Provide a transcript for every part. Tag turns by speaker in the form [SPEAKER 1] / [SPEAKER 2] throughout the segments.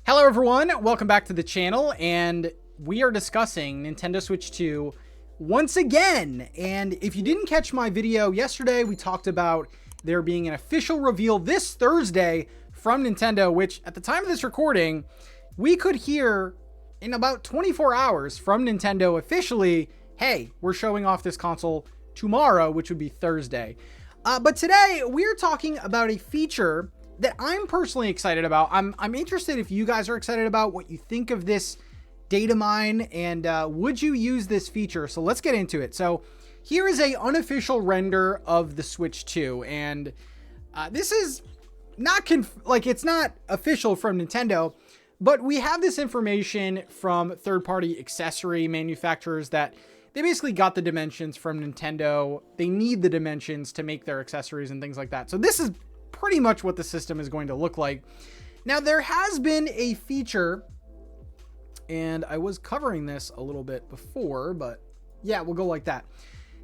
[SPEAKER 1] Hello everyone, welcome back to the channel, and we are discussing Nintendo Switch 2 once again. And if you didn't catch my video yesterday, we talked about there being an official reveal this Thursday from Nintendo, which at the time of this recording, we could hear in about 24 hours from Nintendo officially, hey, we're showing off this console tomorrow, which would be Thursday. But today we're talking about a feature that I'm personally excited about. I'm interested if you guys are excited about what you think of this data mine, and would you use this feature? So let's get into it. So here is a unofficial render of the Switch 2, and this is not it's not official from Nintendo, but we have this information from third-party accessory manufacturers that they basically got the dimensions from Nintendo. They need the dimensions to make their accessories and things like that. So this is pretty much what the system is going to look like. Now, there has been a feature, and I was covering this a little bit before, but yeah, we'll go like that.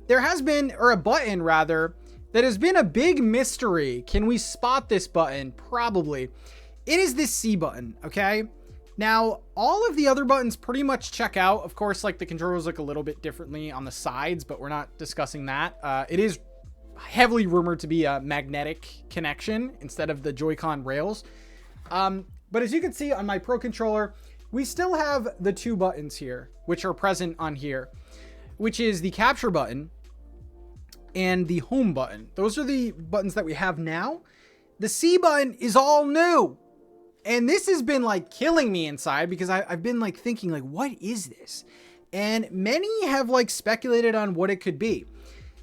[SPEAKER 1] There has been, or a button rather, that has been a big mystery. Can we spot this button? Probably. It is this C button, okay? Now, all of the other buttons pretty much check out. Of course, like the controllers look a little bit differently on the sides, but we're not discussing that. It is heavily rumored to be a magnetic connection instead of the Joy-Con rails. But as you can see on my Pro controller, we still have the two buttons here, which are present on here, which is the capture button and the home button. Those are the buttons that we have now. The C button is all new. And this has been like killing me inside because I've been like thinking like, what is this? And many have like speculated on what it could be.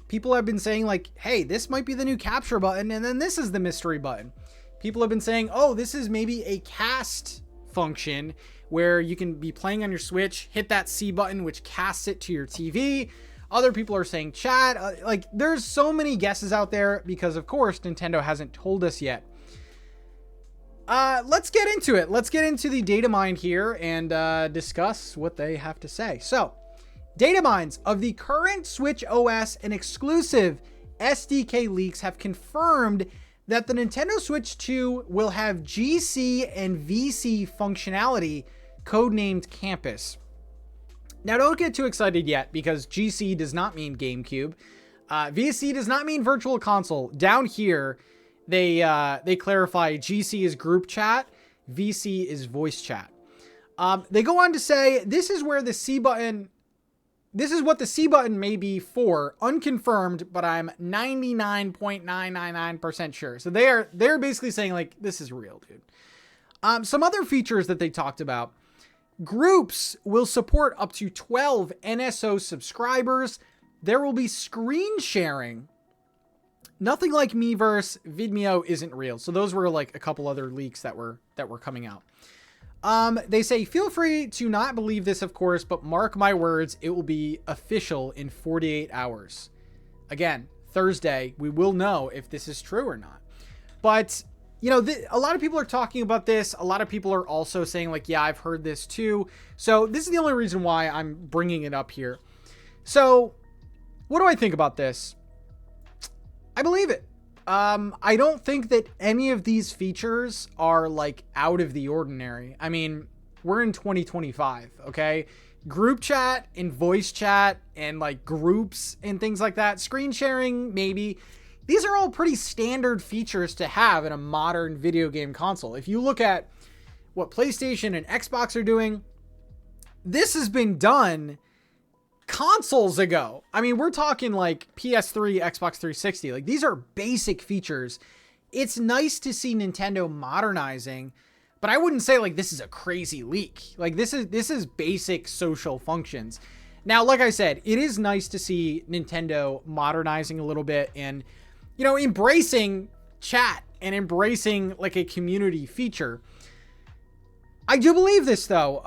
[SPEAKER 1] People have been saying like, hey, this might be the new capture button, and then this is the mystery button. People have been saying, oh, this is maybe a cast function where you can be playing on your Switch, hit that C button, which casts it to your TV. Other people are saying chat. Like, there's so many guesses out there because, of course, Nintendo hasn't told us yet. Let's get into it. Let's get into the data mine here and discuss what they have to say. So, data mines of the current Switch OS and exclusive SDK leaks have confirmed that the Nintendo Switch 2 will have GC and VC functionality, codenamed Campus. Now, don't get too excited yet because GC does not mean GameCube. VC does not mean Virtual Console. Down here, they clarify GC is group chat, VC is voice chat. They go on to say this is where the C button. This is what the C button may be for, unconfirmed, but I'm 99.999% sure. So they're basically saying like, this is real, dude. Some other features that they talked about. Groups will support up to 12 NSO subscribers. There will be screen sharing. Nothing like Miiverse. Vimeo isn't real. So those were like a couple other leaks that were coming out. They say, feel free to not believe this, of course, but mark my words, it will be official in 48 hours. Again, Thursday, we will know if this is true or not. But, you know, a lot of people are talking about this. A lot of people are also saying like, yeah, I've heard this too. So this is the only reason why I'm bringing it up here. So what do I think about this? I believe it. I don't think that any of these features are like out of the ordinary. I mean, we're in 2025, okay? Group chat and voice chat and like groups and things like that. Screen sharing, maybe. These are all pretty standard features to have in a modern video game console. If you look at what PlayStation and Xbox are doing, this has been done consoles ago. I mean, we're talking like PS3, Xbox 360. Like, these are basic features. It's nice to see Nintendo modernizing, but I wouldn't say like this is a crazy leak. Like, this is basic social functions. Now, like I said, it is nice to see Nintendo modernizing a little bit and, you know, embracing chat and embracing like a community feature. I do believe this though.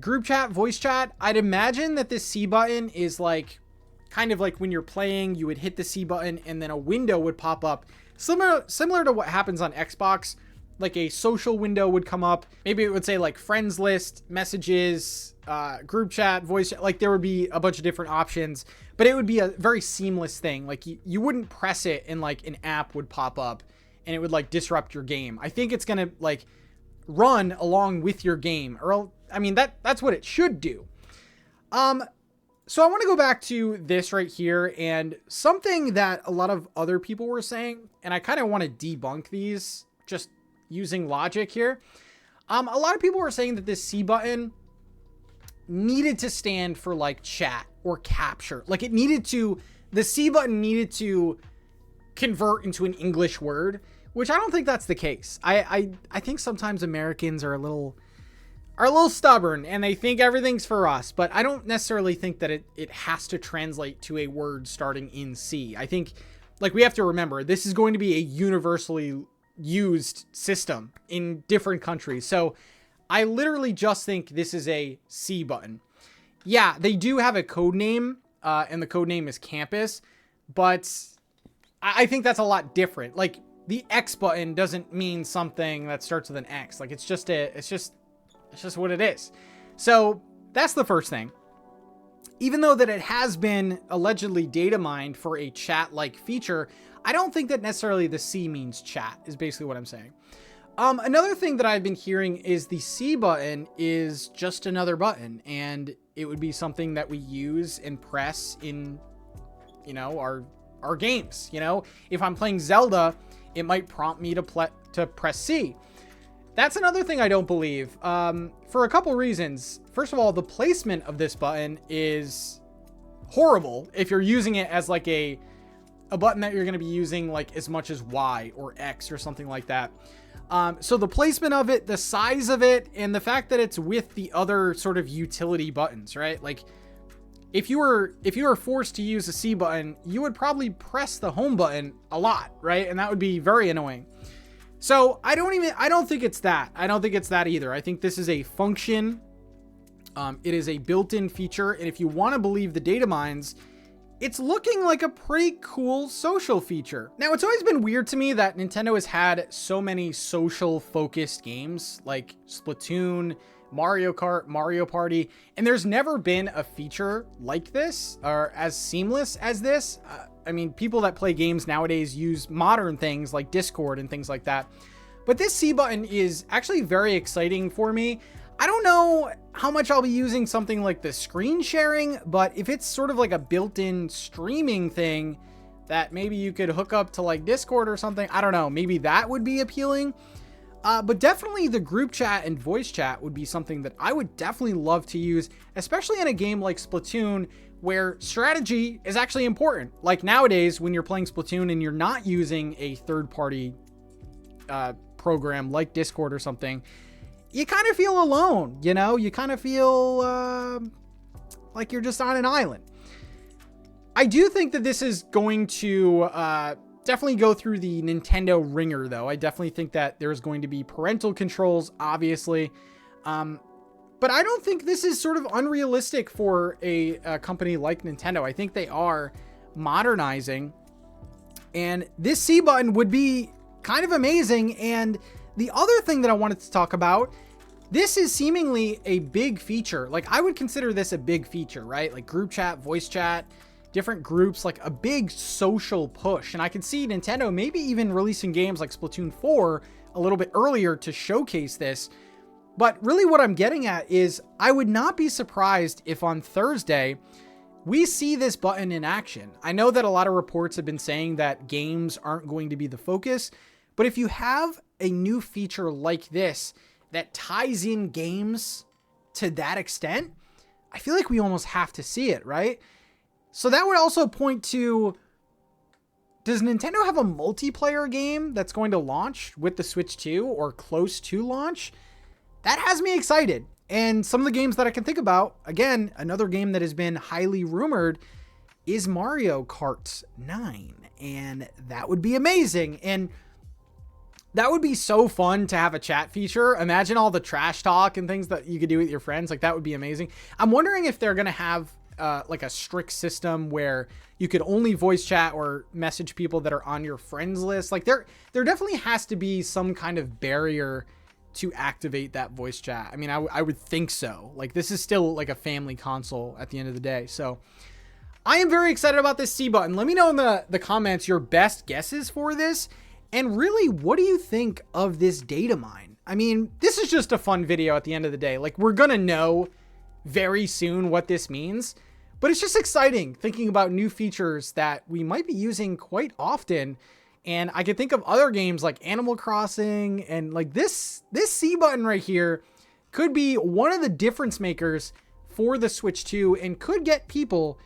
[SPEAKER 1] Group chat, voice chat. I'd imagine that this C button is like, kind of like when you're playing, you would hit the C button and then a window would pop up. Similar to what happens on Xbox. Like a social window would come up. Maybe it would say like friends list, messages, group chat, voice chat. Like there would be a bunch of different options, but it would be a very seamless thing. Like you wouldn't press it and like an app would pop up and it would like disrupt your game. I think it's going to like run along with your game, or I mean, that's what it should do. So I want to go back to this right here, and something that a lot of other people were saying, and I kind of want to debunk these just using logic here. A lot of people were saying that this C button needed to stand for like chat or capture. Like the C button needed to convert into an English word, which I don't think that's the case. I think sometimes Americans are a little stubborn and they think everything's for us, but I don't necessarily think that it has to translate to a word starting in C. I think, like, we have to remember, this is going to be a universally used system in different countries. So I literally just think this is a C button. Yeah, they do have a code name, and the code name is campus, but I think that's a lot different. Like, the X button doesn't mean something that starts with an X. Like, it's just what it is. So that's the first thing. Even though that it has been allegedly data mined for a chat-like feature, I don't think that necessarily the C means chat, is basically what I'm saying. Another thing that I've been hearing is the C button is just another button, and it would be something that we use and press in, you know, our games. You know, if I'm playing Zelda, it might prompt me to press C. That's another thing I don't believe, for a couple reasons. First of all, the placement of this button is horrible if you're using it as like a button that you're going to be using like as much as Y or X or something like that. So the placement of it, the size of it, and the fact that it's with the other sort of utility buttons, right? Like, if you were forced to use a C button, you would probably press the home button a lot, right? And that would be very annoying. So I don't think it's that. I don't think it's that either. I think this is a function. It is a built-in feature. And if you want to believe the data mines, it's looking like a pretty cool social feature. Now, it's always been weird to me that Nintendo has had so many social focused games like Splatoon, Mario Kart, Mario Party, and there's never been a feature like this or as seamless as this. I mean, people that play games nowadays use modern things like Discord and things like that. But this C button is actually very exciting for me. I don't know how much I'll be using something like the screen sharing, but if it's sort of like a built-in streaming thing that maybe you could hook up to like Discord or something, I don't know, maybe that would be appealing. But definitely the group chat and voice chat would be something that I would definitely love to use, especially in a game like Splatoon, where strategy is actually important. Like nowadays, when you're playing Splatoon and you're not using a third-party program like Discord or something, you kind of feel alone, you know? You kind of feel like you're just on an island. I do think that this is going to definitely go through the Nintendo ringer, though. I definitely think that there's going to be parental controls, obviously. But I don't think this is sort of unrealistic for a company like Nintendo. I think they are modernizing. And this C button would be kind of amazing. And the other thing that I wanted to talk about, this is seemingly a big feature. Like, I would consider this a big feature, right? Like group chat, voice chat, different groups, like a big social push. And I can see Nintendo maybe even releasing games like Splatoon 4 a little bit earlier to showcase this. But really what I'm getting at is I would not be surprised if on Thursday we see this button in action. I know that a lot of reports have been saying that games aren't going to be the focus, but if you have a new feature like this that ties in games to that extent, I feel like we almost have to see it, right? So that would also point to, does Nintendo have a multiplayer game that's going to launch with the Switch 2 or close to launch? That has me excited. And some of the games that I can think about, again, another game that has been highly rumored is Mario Kart 9. And that would be amazing. And that would be so fun to have a chat feature. Imagine all the trash talk and things that you could do with your friends. Like, that would be amazing. I'm wondering if they're going to have like a strict system where you could only voice chat or message people that are on your friends list. Like, there definitely has to be some kind of barrier to activate that voice chat. I mean, I would think so. Like, this is still like a family console at the end of the day. So I am very excited about this C button. Let me know in the comments your best guesses for this. And really, what do you think of this data mine? I mean, this is just a fun video at the end of the day. Like, we're gonna know very soon what this means, but it's just exciting thinking about new features that we might be using quite often. And I could think of other games like Animal Crossing, and like this C button right here could be one of the difference makers for the Switch 2 and could get people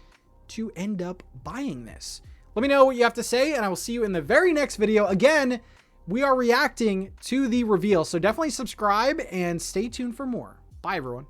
[SPEAKER 1] to end up buying this. Let me know what you have to say, and I will see you in the very next video. Again, we are reacting to the reveal, so definitely subscribe and stay tuned for more. Bye, everyone.